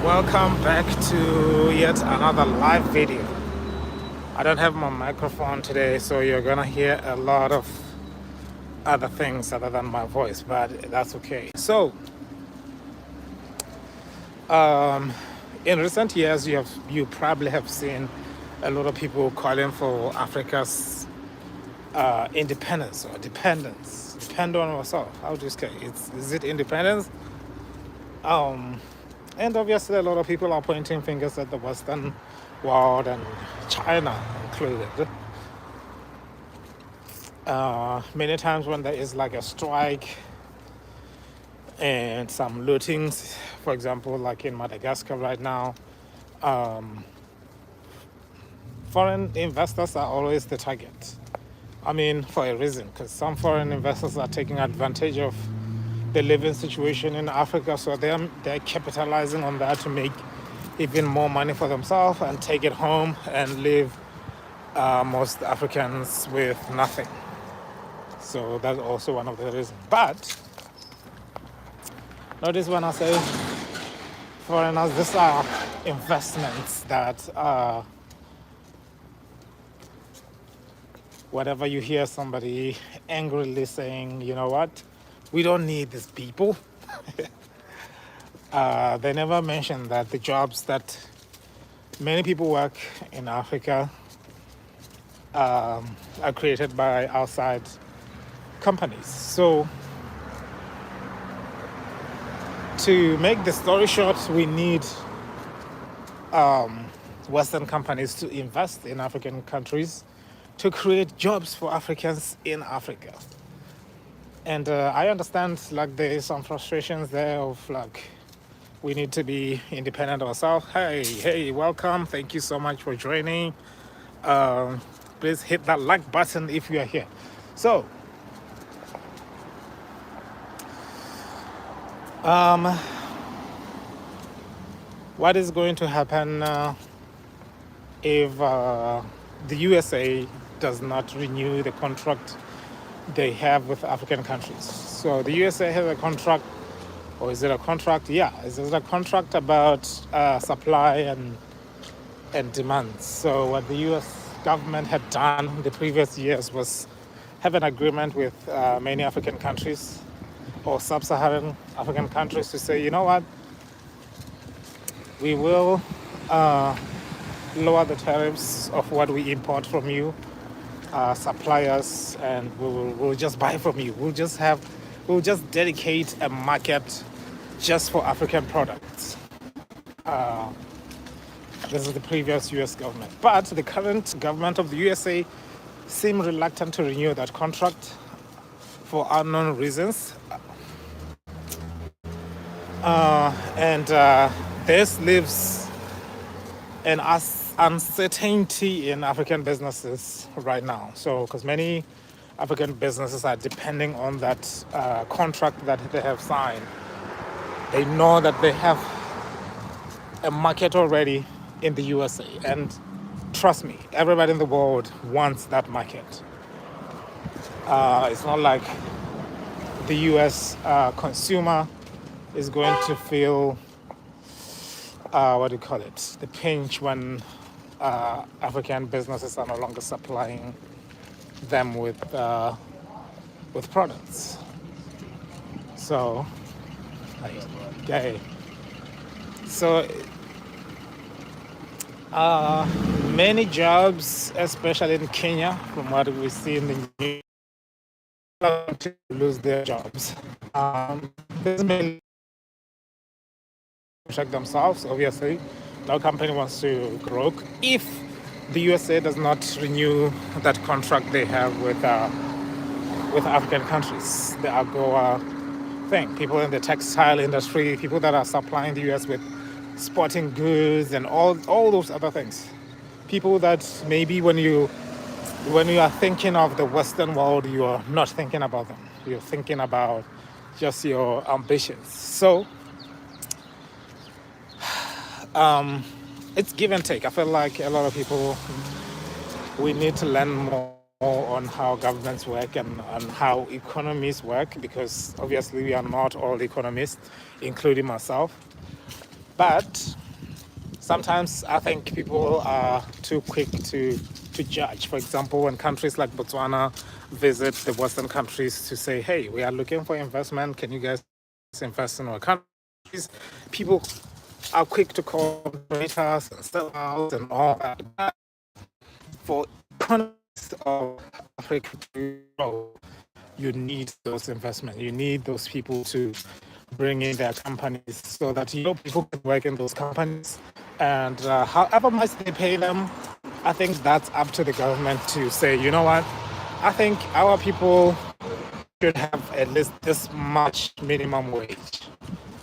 Welcome back to yet another live video. I don't have my microphone today, so you're gonna hear a lot of other things other than my voice, but that's okay. So, in recent years, you probably have seen a lot of people calling for Africa's independence or dependence. Depend on yourself. How do you say? Is it independence? And obviously, a lot of people are pointing fingers at the Western world and China included. Many times when there is like a strike and some lootings, for example, like in Madagascar right now, foreign investors are always the target. I mean, for a reason, because some foreign investors are taking advantage of the living situation in Africa, so they're capitalizing on that to make even more money for themselves and take it home and leave most Africans with nothing. So that's also one of the reasons. But notice when I say foreigners, these are investments that whatever you hear somebody angrily saying, you know what, we don't need these people. They never mention that the jobs that many people work in Africa are created by outside companies. So to make the story short, we need Western companies to invest in African countries to create jobs for Africans in Africa. And I understand like there is some frustrations there of like we need to be independent ourselves. Hey, welcome. Thank you so much for joining. Please hit that like button if you are here. So, what is going to happen if the USA does not renew the contract they have with African countries? So the USA has a contract, or is it a contract? Yeah, is it a contract about supply and demand? So what the US government had done the previous years was have an agreement with many African countries or sub-Saharan African countries to say, you know what, we will lower the tariffs of what we import from you, suppliers, and we'll just buy from you. We'll just dedicate a market just for African products. This is the previous US government. But the current government of the USA seem reluctant to renew that contract for unknown reasons. And this leaves an uncertainty in African businesses right now. So, because many African businesses are depending on that contract that they have signed. They know that they have a market already in the USA. And trust me, everybody in the world wants that market. It's not like the US consumer is going to feel, what do you call it, the pinch when African businesses are no longer supplying them with products. So, okay. So, many jobs, especially in Kenya, from what we see in the news, to lose their jobs. This may check themselves, obviously. No company wants to grow. If the USA does not renew that contract they have with African countries, the AGOA thing, people in the textile industry, people that are supplying the US with sporting goods and all those other things. People that maybe when you are thinking of the Western world, you are not thinking about them. You're thinking about just your ambitions. So it's give and take. I feel like a lot of people, we need to learn more on how governments work and how economies work, because obviously we are not all economists, including myself. But sometimes I think people are too quick to judge. For example, when countries like Botswana visit the Western countries to say, hey, we are looking for investment, can you guys invest in our countries? People are quick to call traitors and sellouts and all that. But for economies of Africa to grow, you need those investment. You need those people to bring in their companies so that people can work in those companies, and however much they pay them, I think that's up to the government to say, you know what, I think our people should have at least this much minimum wage,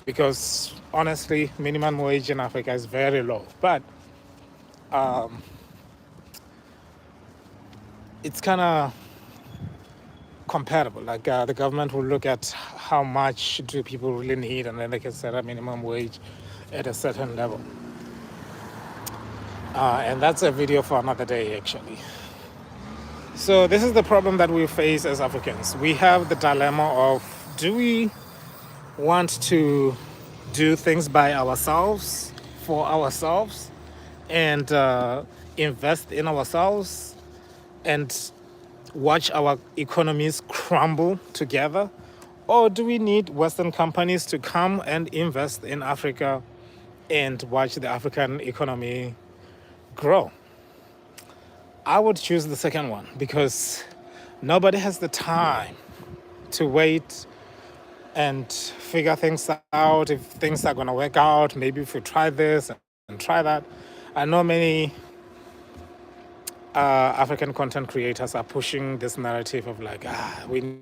because honestly, minimum wage in Africa is very low. But it's kind of compatible. Like the government will look at how much do people really need, and then they can set a minimum wage at a certain level. And that's a video for another day, actually. So this is the problem that we face as Africans. We have the dilemma of, do we want to do things by ourselves, for ourselves, and invest in ourselves, and watch our economies crumble together? Or do we need Western companies to come and invest in Africa and watch the African economy grow? I would choose the second one, because nobody has the time to wait and figure things out, if things are going to work out. Maybe if we try this and try that. I know many African content creators are pushing this narrative of like, we